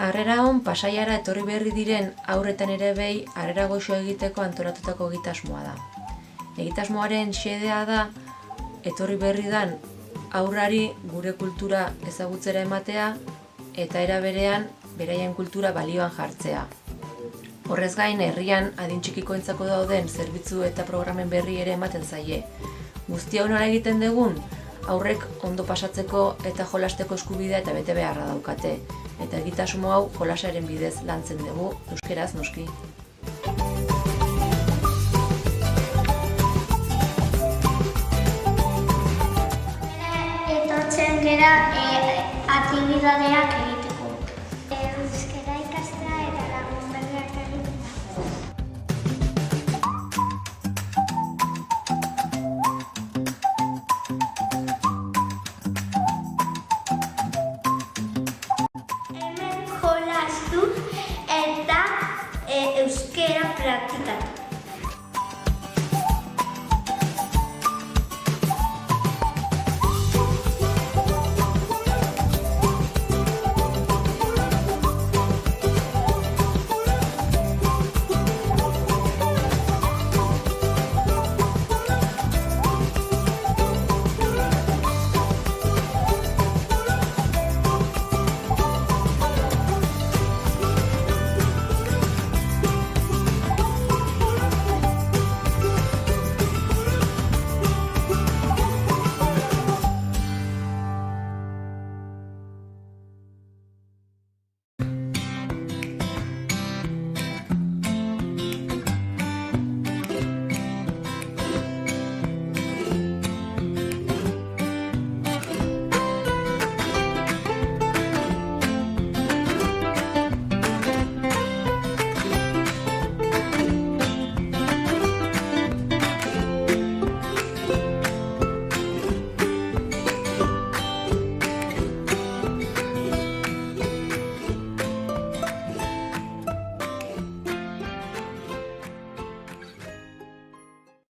Harrera hon Pasaiara etorri berri diren haurretan ere behi harrera goxo egiteko antolatutako egitasmoa da. Egitasmoaren xedea da etorri berri dan haurrari gure kultura ezagutzera ematea eta era berean beraien kultura balioan jartzea. Horrez gain, herrian adin txikikoentzako dauden zerbitzu eta programen berri ere ematen zaie. Guzti hau nola egiten dugun, haurrek ondo pasatzeko eta jolasteko eskubidea eta bete beharra daukate. Eta egitasmo hau jolasaren bidez lantzen dugu, euskeraz noski. Etortzen gera aktibidadeak egiteko. Euskara ikastea eta lagun berriak egitea. Hemen jolastu eta euskara praktikatu.